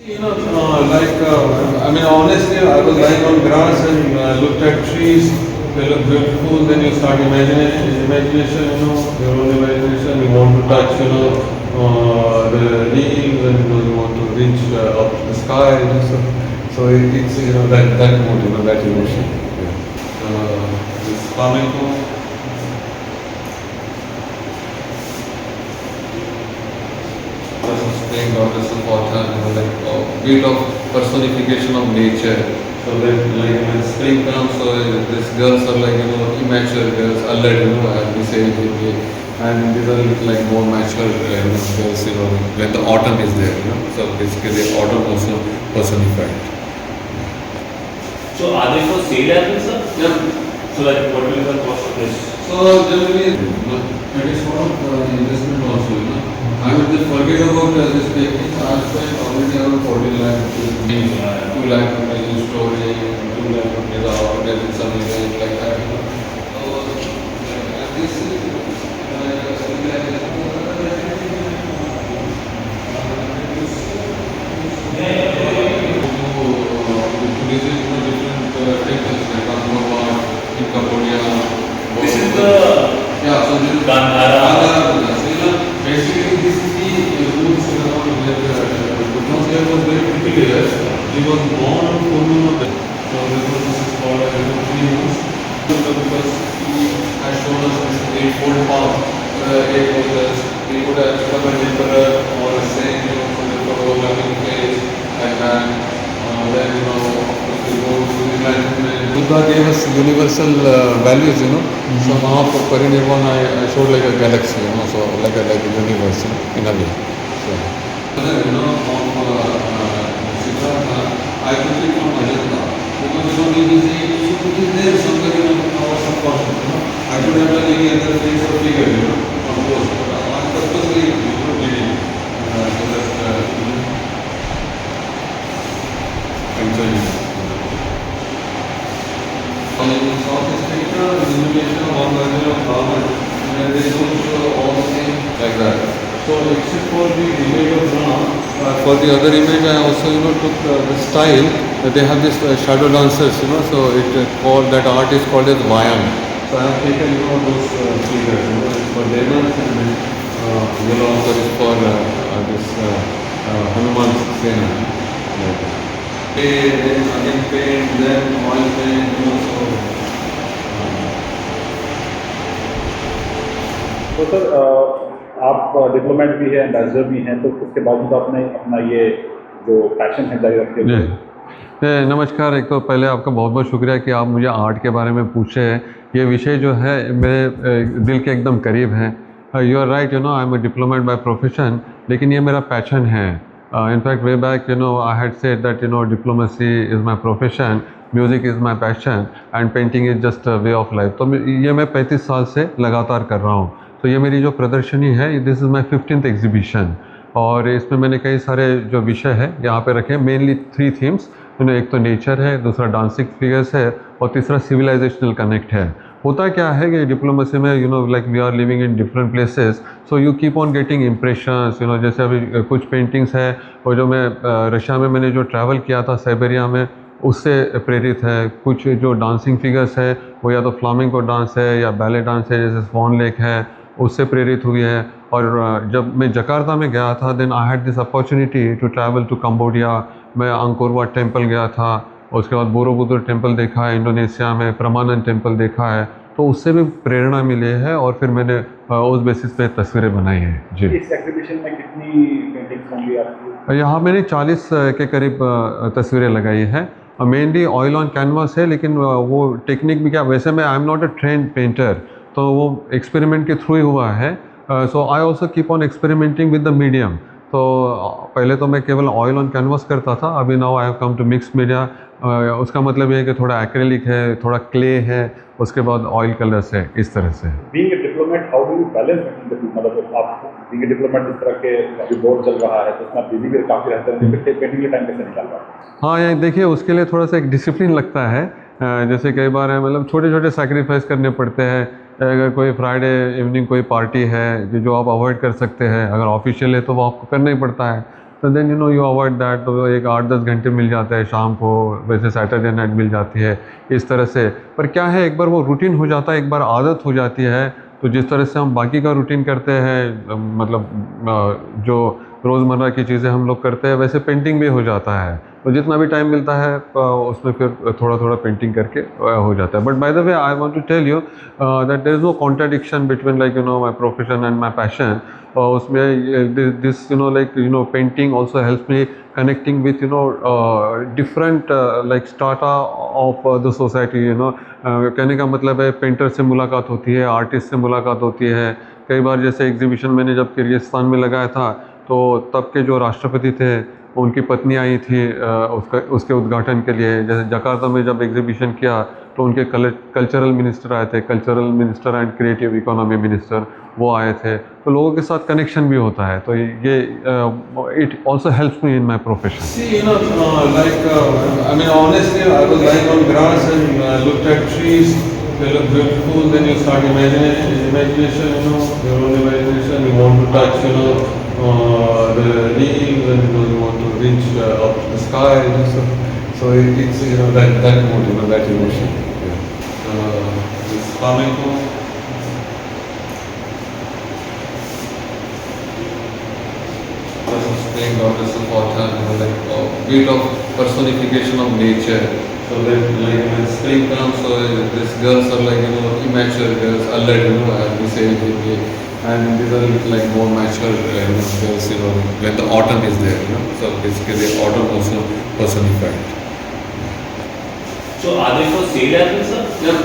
I mean, honestly, I was lying on grass and looked at trees. They look beautiful. Then you start imagination, your own imagination. You want to touch, the leaves, and you want to reach up to the sky. So it's that mood, that emotion. Yeah. This flamenco. Spring or this autumn, like a bit of personification of nature. So that like when spring comes, so these girls are like immature girls, alert, as we say in Hindi, and these are like more mature girls, when the autumn is there, So basically, autumn also personified. So are they for sale as well, sir? Yeah. So like what will be the cost of this? So generally, it is sort of investment also, I would just forget about this technique. I spent already around 14 lakh rupees, 2 lakh rupees in storage, 2 lakh rupees out, some event like that. So this is This is the yeah, so this is Gandhara. basically this is the roots because there was very peculiar. He was born on full moon of the so this is called as a 3 moons because he has shown us this eightfold path. He would have become an emperor or a saint, for a loving face, and then of course we go to enlightenment. Buddha gave us universal values, So now for Parinirvana, I showed like a galaxy, so like a universe, in a way. So, of Siddhartha, I took it from Ajanta because it is there somewhere in our subconscious. I could have done any other face or figure, of course, but I purposely did it so that continue. In Southeast Asia, illumination of one version of Brahman, and they don't show all the same like that. So except for the image of Ram, for the other image I also took the style. They have this shadow dancers, so that art is called as Vayam. So I have taken those figures, for demons, and then yellow answer is for this Hanuman Sena. Paint, then again paint, then oil paint, तो sir आप diplomat भी हैं, ambassador भी हैं, तो उसके बावजूद आपने अपना ये जो पैशन है जारी रखते हुए। नमस्कार। एक तो पहले आपका बहुत बहुत शुक्रिया कि आप मुझे आर्ट के बारे में पूछे। ये विषय जो है मेरे दिल के एकदम करीब है। You are right, I am a diplomat by profession, लेकिन ये मेरा पैशन है। In fact way back I had said that diplomacy is my profession, music is my passion and painting is just a way of life. तो ये मैं 35 साल से लगातार कर रहा हूँ। तो ये मेरी जो प्रदर्शनी है, this is my 15th exhibition, और इसमें मैंने कई सारे जो विषय है यहाँ पे रखे हैं। मेनली 3 थीम्स, एक तो नेचर है, दूसरा डांसिंग फिगर्स है, और तीसरा सिविलाइजेशनल कनेक्ट है। होता क्या है कि डिप्लोमेसी में like we are living in different places, so you keep on getting impressions. जैसे अभी कुछ पेंटिंग्स है, और जो मैं रशिया में मैंने जो ट्रैवल किया था साइबेरिया में, उससे प्रेरित है। कुछ जो डांसिंग फिगर्स है वो या तो फ्लामिंगो डांस है या बैले डांस है, जैसे स्वॉन लेक है, उससे प्रेरित हुई है। और जब मैं जकार्ता में गया था, then I had this opportunity to travel to Cambodia. मैं अंकोर वाट टेम्पल गया था, उसके बाद बोरोबुदुर टेम्पल देखा है इंडोनेशिया में, प्रमानन टेम्पल देखा है। तो उससे भी प्रेरणा मिली है, और फिर मैंने उस बेसिस पे तस्वीरें बनाई हैं। जी, इस एग्जीबिशन में कितनी पेंटिंग्स होंगी आपकी? यहाँ मैंने 40 के करीब तस्वीरें लगाई हैं। मेनली ऑयल ऑन कैनवास है, लेकिन वो टेक्निक भी क्या, वैसे मैं I am not a trained painter, तो वो एक्सपेरिमेंट के थ्रू ही हुआ है। So I also keep on experimenting with the medium. तो पहले तो मैं केवल ऑयल ऑन कैनवास करता था, अभी now I have come to mix media. उसका मतलब ये है कि थोड़ा एक्रेलिक है, थोड़ा क्ले है, उसके बाद ऑयल कलर्स है, इस तरह से। Being a diplomat, how do you balance between the two? मतलब आप बीइंग अ डिप्लोमेट, जिस तरह के अभी बोर्ड चल रहा है, तो उसमें बिजी भी काफ़ी रहते हैं, फिर पेंटिंग के टाइम कैसे निकाल रहा है? हाँ, ये देखिए, उसके लिए थोड़ा सा एक डिसिप्लिन लगता है। जैसे कई बार है, मतलब छोटे छोटे सैक्रिफाइस करने पड़ते हैं। अगर कोई फ्राइडे इवनिंग कोई पार्टी है जो आप अवॉइड कर सकते हैं, अगर ऑफिशियल है तो वो आपको करना ही पड़ता है। तो देन यू अवॉइड दैट, तो एक 8-10 घंटे मिल जाते हैं शाम को, वैसे सैटरडे नाइट मिल जाती है इस तरह से। पर क्या है, एक बार वो रूटीन हो जाता है, एक बार आदत हो जाती है, तो जिस तरह से हम बाकी का रूटीन करते हैं, मतलब जो रोज़मर्रा की चीज़ें हम लोग करते हैं, वैसे पेंटिंग भी हो जाता है। तो जितना भी टाइम मिलता है उसमें फिर थोड़ा थोड़ा पेंटिंग करके हो जाता है। But by the way I want to tell you that there is no contradiction between my profession and my passion. उसमें this painting also helps me connecting with different strata of the society. कहने का मतलब है, painter से मुलाकात होती है, artist से मुलाकात होती है। कई बार जैसे एग्जीबिशन मैंने जब किर्गिस्तान में लगाया था, तो तब के जो राष्ट्रपति थे, उनकी पत्नी आई थी उसके उद्घाटन के लिए। जैसे जकार्ता में जब एग्जीबिशन किया, तो उनके कल्चरल मिनिस्टर आए थे, cultural minister and creative economy minister, वो आए थे। तो लोगों के साथ कनेक्शन भी होता है। तो ये it also helps me in my profession. See, I mean, honestly, I was lying on grass and looked at trees. They look beautiful. Then you start imagination, your own imagination. You want to touch, the leaves, and you want to reach up to the sky. So it's that mood, that emotion. This flamenco. Spring, goddess of autumn, a bit of personification of nature. So that when spring comes, so these girls are immature girls, alert, as we say in Hindi, and these are more mature girls, when the autumn is there, So basically, autumn also personified. So are they for sale as well, sir? Yeah.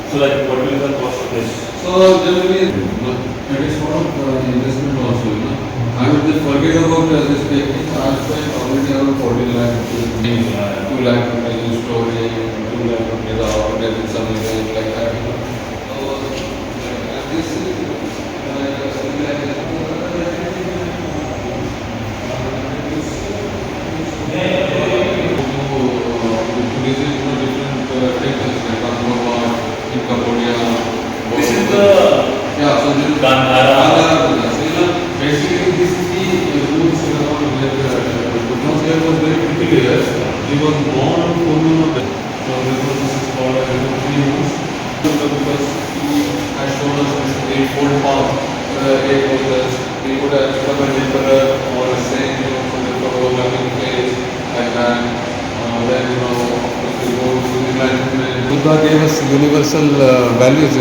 So what will be the cost of this? So generally, it is sort of investment also, I would just forget about this painting. I spent already around 14 lakh rupees, 2 lakh rupees in storage, 2 lakh rupees organizing some event like that. So this is different techniques like Angkor in Cambodia. This is the Yeah, so this is Gandhara. Basically, this is the roots was very peculiar. He was born on full moon of the. So this is called as 3 moons. Because he has shown us this eightfold path. He could have become an emperor or a saint, for a loving face, like that. Then, of course, we go to enlightenment. Buddha gave us universal values,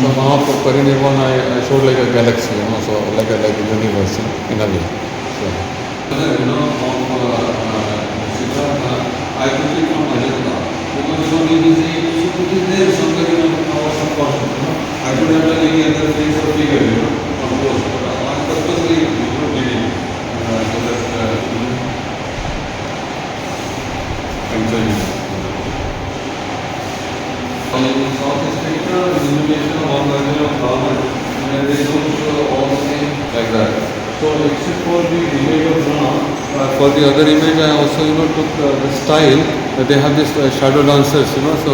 So Mahaparinirvana, I showed like a galaxy, so like a universe in a way. So, Siddhartha, I took it from Ajanta because it's only busy. It is there somewhere in our subconscious. I could have done any other face or figure, of course, but I purposely did it so that continue. In Southeast Asia, illumination of all kinds of flowers, and they don't show all the same like that. So except for the image of Rama, for the other image I also took the style. They have this shadow dancers, so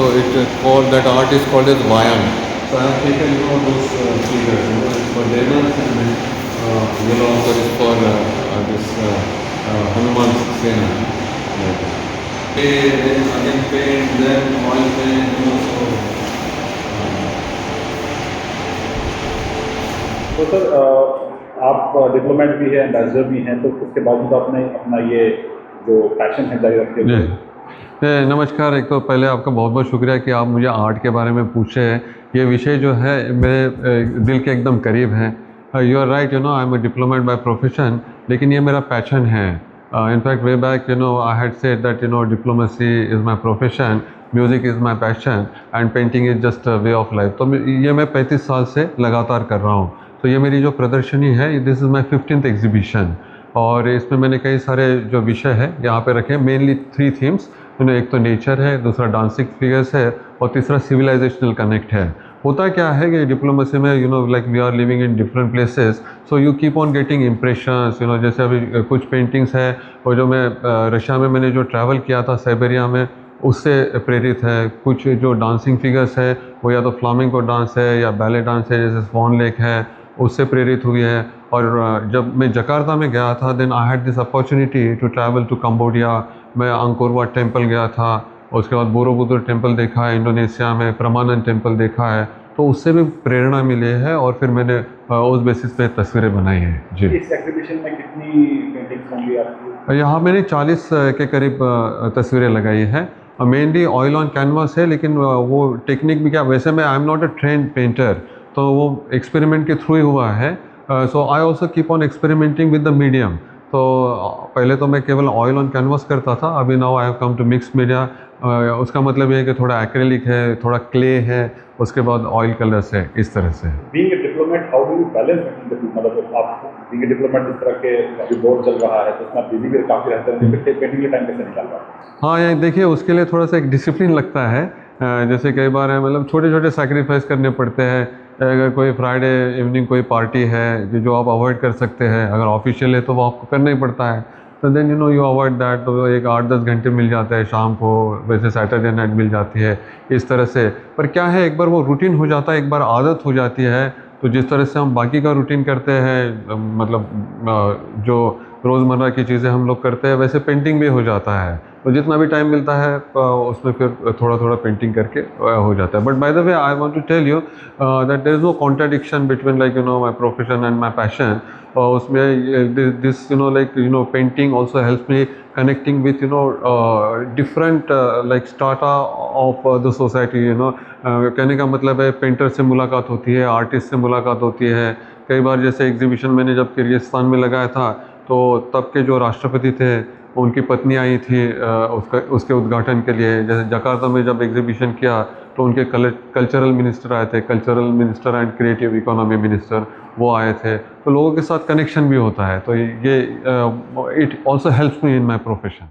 that art is called as Vayan. So I have taken those figures, it's for demons, and then yellow answer is for this Hanuman Sena. Then again paint, then oil paint, तो sir आप diplomat भी हैं, ambassador भी हैं, तो उसके बावजूद आपने अपना ये जो पैशन है जारी रखे हुए हैं। नमस्कार। एक तो पहले आपका बहुत बहुत शुक्रिया कि आप मुझे आर्ट के बारे में पूछे हैं। ये विषय जो है मेरे दिल के एकदम करीब है। You are right, I am a diplomat by profession, लेकिन ये मेरा पैशन है। In fact way back I had said that diplomacy is my profession, music is my passion and painting is just way of life. तो ये मैं 35 साल से लगातार कर रहा हूँ। तो ये मेरी जो प्रदर्शनी है, this is my 15th exhibition, और इसमें मैंने कई सारे जो विषय है यहाँ पे रखे हैं। मेनली 3 थीम्स, एक तो नेचर है, दूसरा डांसिंग फिगर्स है, और तीसरा सिविलाइजेशनल कनेक्ट है। होता क्या है कि डिप्लोमेसी में we are living in different places, so you keep on getting impressions. जैसे अभी कुछ पेंटिंग्स है, और जो मैं रशिया में मैंने जो ट्रैवल किया था साइबेरिया में, उससे प्रेरित है। कुछ जो डांसिंग फिगर्स है, वो या तो फ्लामिंगो डांस है या बैले डांस है, जैसे स्वॉन लेक है, उससे प्रेरित हुई है। और जब मैं जकार्ता में गया था, then I had this opportunity to travel to Cambodia. मैं अंकोर वाट टेम्पल गया था, उसके बाद बोरोबुदुर टेम्पल देखा है इंडोनेशिया में, प्रमानन टेम्पल देखा है, तो उससे भी प्रेरणा मिली है और फिर मैंने उस बेसिस पे तस्वीरें बनाई हैं। जी, इस एग्जीबिशन में कितनी पेंटिंग्स होंगी आपकी? यहाँ मैंने 40 के करीब तस्वीरें लगाई हैं। मेनली ऑयल ऑन कैनवास है, लेकिन वो टेक्निक भी क्या, वैसे मैं I am not a trained painter, तो वो एक्सपेरिमेंट के थ्रू ही हुआ है। So I also keep on experimenting with the medium. तो पहले तो मैं केवल ऑयल ऑन कैनवास करता था, अभी now I have come to mix media. उसका मतलब ये है कि थोड़ा एक्रेलिक है, थोड़ा क्ले है, उसके बाद ऑयल कलर्स है, इस तरह से। Being a diplomat, how do you balance between the two? मतलब आप बीइंग ए डिप्लोमेट, जिस तरह के अभी बोर्ड चल रहा है तो उसमें आप बिजी भी काफ़ी रहते हैं, फिर पेंटिंग के टाइम कैसे निकाल पाते हैं? हाँ, ये देखिए, उसके लिए थोड़ा सा एक डिसिप्लिन लगता है। जैसे कई बार है, मतलब छोटे छोटे सैक्रिफाइस करने पड़ते हैं। अगर कोई फ्राइडे इवनिंग कोई पार्टी है जो आप अवॉइड कर सकते हैं, अगर ऑफिशियल है तो वो आपको करना ही पड़ता है, तो देन यू अवॉइड दैट। तो एक 8-10 घंटे मिल जाता है शाम को, वैसे सैटरडे नाइट मिल जाती है, इस तरह से। पर क्या है, एक बार वो रूटीन हो जाता है, एक बार आदत हो जाती है, तो जिस तरह से हम बाकी का रूटीन करते हैं, मतलब जो रोज़मर्रा की चीज़ें हम लोग करते हैं, वैसे पेंटिंग भी हो जाता है। तो जितना भी टाइम मिलता है उसमें फिर थोड़ा थोड़ा पेंटिंग करके हो जाता है। But by the way, I want to tell you that there is no contradiction between like my profession and my passion. उसमें this painting also helps me connecting with different like strata of the society. कहने का मतलब है, painter से मुलाकात होती है, artist से मुलाकात होती है। कई बार जैसे एग्जीबिशन मैंने जब किर्गिस्तान में लगाया था, तो तब के जो राष्ट्रपति थे, उनकी पत्नी आई थी उसके उद्घाटन के लिए। जैसे जकार्ता में जब एग्जीबिशन किया, तो उनके कल्चरल मिनिस्टर आए थे, cultural minister and creative economy minister, वो आए थे। तो लोगों के साथ कनेक्शन भी होता है, तो ये it also helps me in my profession.